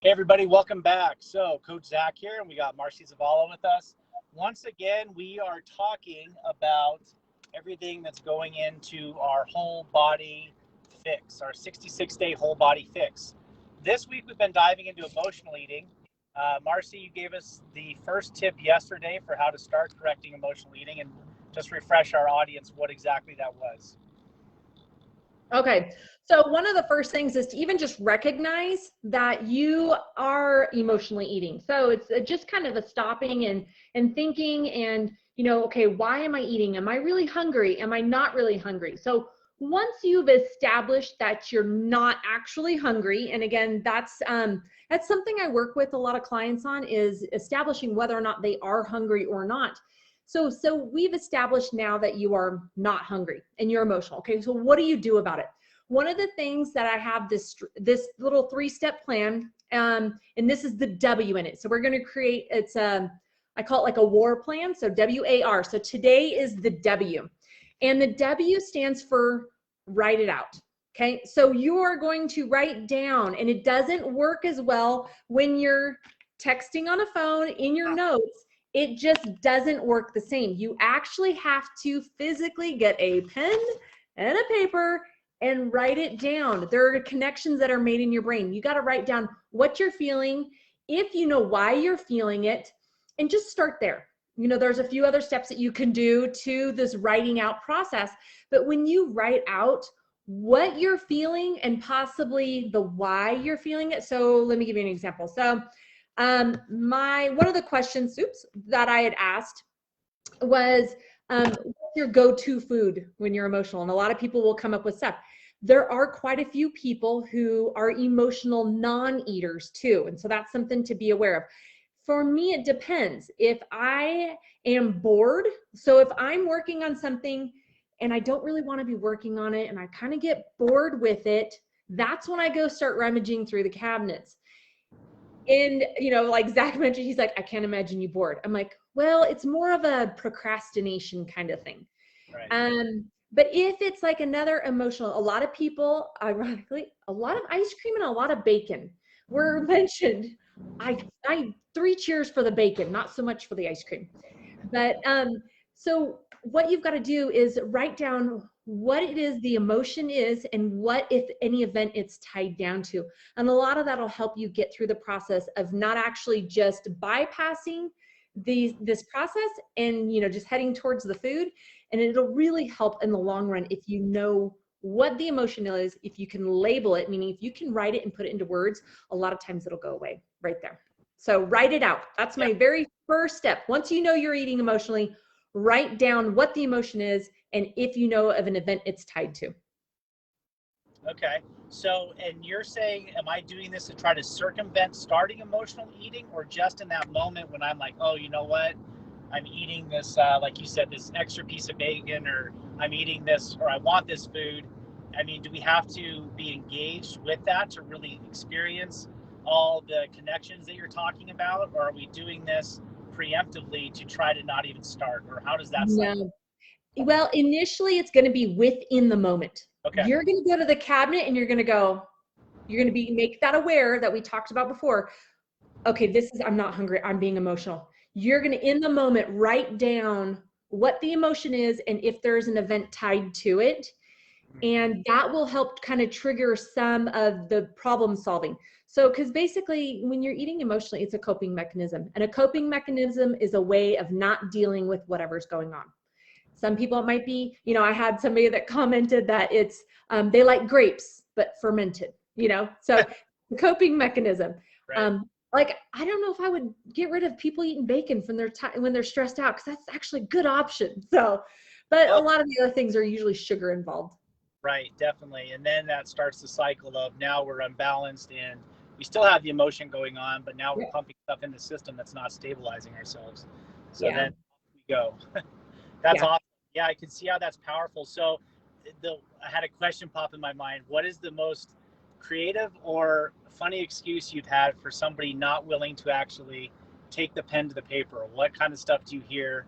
Hey everybody, welcome back. So Coach Zach here, and we got Marci Zavala with us. Once again, we are talking about everything that's going into our whole body fix, our 66-day whole body fix. This week we've been diving into emotional eating. Marci, you gave us the first tip yesterday for how to start correcting emotional eating, and just refresh our audience what exactly that was. Okay, so one of the first things is to even just recognize that you are emotionally eating. So it's just kind of a stopping and thinking and, okay, why am I eating? Am I really hungry? Am I not really hungry? So once you've established that you're not actually hungry, and again, that's something I work with a lot of clients on, is establishing whether or not they are hungry or not. So we've established now that you are not hungry and you're emotional. Okay, so what do you do about it? One of the things that I have this little 3-step plan, and this is the W in it. So we're going to create, I call it like a war plan. So WAR. So today is the W, and the W stands for write it out. Okay, so you are going to write down, and it doesn't work as well when you're texting on a phone in your notes. It just doesn't work the same. You actually have to physically get a pen and a paper and write it down. There are connections that are made in your brain. You got to write down what you're feeling, if you know why you're feeling it, and just start there. There's a few other steps that you can do to this writing out process, but when you write out what you're feeling and possibly the why you're feeling it. So let me give you an example. So one of the questions, that I had asked was, what's your go-to food when you're emotional? And a lot of people will come up with stuff. There are quite a few people who are emotional non-eaters too. And so that's something to be aware of. For me, it depends. If I am bored, so if I'm working on something and I don't really want to be working on it and I kind of get bored with it, that's when I go start rummaging through the cabinets. And, like Zach mentioned, he's like, I can't imagine you bored. I'm like, well, it's more of a procrastination kind of thing. Right. But if it's like another emotional, a lot of people, ironically, a lot of ice cream and a lot of bacon were mentioned. I 3 cheers for the bacon, not so much for the ice cream. But so what you've got to do is write down what it is the emotion is and what, if any, event it's tied down to. And a lot of that will help you get through the process of not actually just bypassing this process and just heading towards the food. And it'll really help in the long run if you know what the emotion is, if you can label it, meaning if you can write it and put it into words, a lot of times it'll go away right there. So write it out. That's my very first step. Once you know you're eating emotionally, write down what the emotion is and if you know of an event it's tied to. Okay. So, and you're saying, am I doing this to try to circumvent starting emotional eating, or just in that moment when I'm like, oh, you know what? I'm eating this, like you said, this extra piece of bacon, or I'm eating this, or I want this food. I mean, do we have to be engaged with that to really experience all the connections that you're talking about? Or are we doing this preemptively to try to not even start? Or how does that cycle? No. Well, initially it's going to be within the moment. Okay. You're going to go to the cabinet and you're going to make that aware that we talked about before. Okay, I'm not hungry. I'm being emotional. You're going to, in the moment, write down what the emotion is and if there's an event tied to it. And that will help kind of trigger some of the problem solving. So, because basically when you're eating emotionally, it's a coping mechanism. And a coping mechanism is a way of not dealing with whatever's going on. Some people, it might be, I had somebody that commented that it's, they like grapes, but fermented, so the coping mechanism. Right. Like, I don't know if I would get rid of people eating bacon when they're stressed out, because that's actually a good option. So, but a lot of the other things are usually sugar involved. Right, definitely. And then that starts the cycle of, now we're unbalanced and we still have the emotion going on, but now we're pumping stuff in the system that's not stabilizing ourselves. So then we go. That's awesome. Yeah, I can see how that's powerful. So I had a question pop in my mind. What is the most creative or funny excuse you've had for somebody not willing to actually take the pen to the paper? What kind of stuff do you hear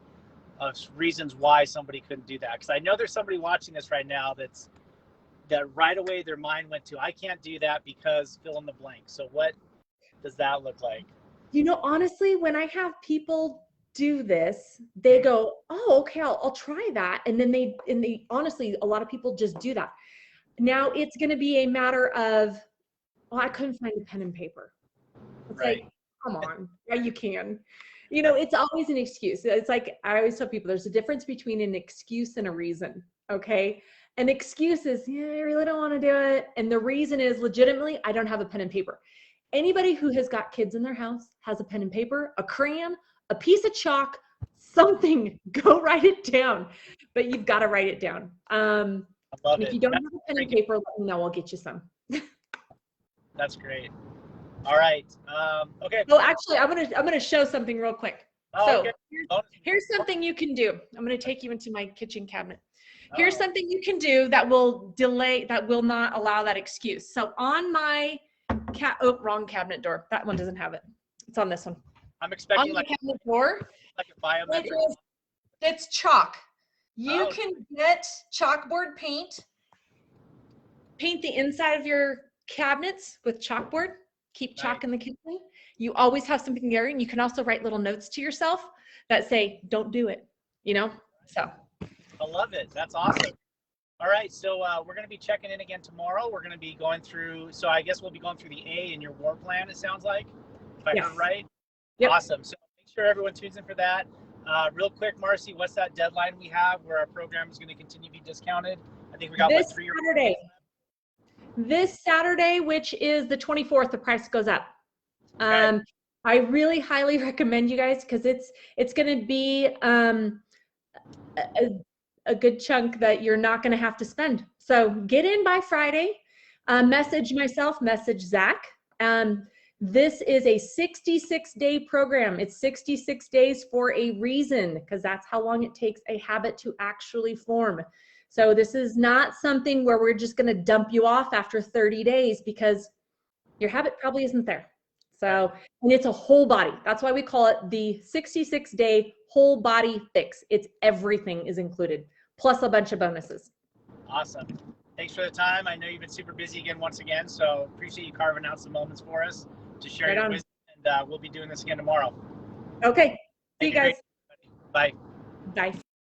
of reasons why somebody couldn't do that? Because I know there's somebody watching this right now that right away their mind went to, I can't do that because fill in the blank. So what does that look like? You know, honestly, when I have people do this, they go, oh, okay, I'll try that. And then they honestly, a lot of people just do that. Now it's going to be a matter of, oh, I couldn't find a pen and paper. It's Right. like, come on, yeah, you can. You know, it's always an excuse. It's like, I always tell people there's a difference between an excuse and a reason. Okay. An excuse is, yeah, I really don't want to do it. And the reason is legitimately, I don't have a pen and paper. Anybody who has got kids in their house has a pen and paper, a crayon, a piece of chalk, something, go write it down. But you've got to write it down. I love if it. you don't have a pen and paper, let me know. I'll get you some. That's great. All right. Okay. Oh, actually, I'm gonna show something real quick. Oh, so okay. here's something you can do. I'm gonna take you into my kitchen cabinet. Here's something you can do that will not allow that excuse. So on my wrong cabinet door. That one doesn't have it. It's on this one. I'm expecting on like the cabinet door. Like a biometric. It's chalk. You can get chalkboard paint. Paint the inside of your cabinets with chalkboard. Keep chalk in the kitchen. You always have something there, and you can also write little notes to yourself that say, don't do it, you know? So. I love it. That's awesome. All right, so we're going to be checking in again tomorrow. We're going to be going through, so I guess we'll be going through the A in your war plan, it sounds like, if I heard right. Yep. Awesome. So make sure everyone tunes in for that. Real quick, Marci, what's that deadline we have where our program is going to continue to be discounted? I think we got this Saturday. This Saturday, which is the 24th, the price goes up. Okay. I really highly recommend you guys because it's going to be a good chunk that you're not going to have to spend. So get in by Friday. Message myself, message Zach. This is a 66-day program. It's 66 days for a reason because that's how long it takes a habit to actually form. So this is not something where we're just going to dump you off after 30 days because your habit probably isn't there. So, and it's a whole body. That's why we call it the 66-day whole body fix. It's everything is included, plus a bunch of bonuses. Awesome. Thanks for the time. I know you've been super busy once again, so appreciate you carving out some moments for us to share your wisdom, and we'll be doing this again tomorrow. Okay. See you guys. Bye. Bye.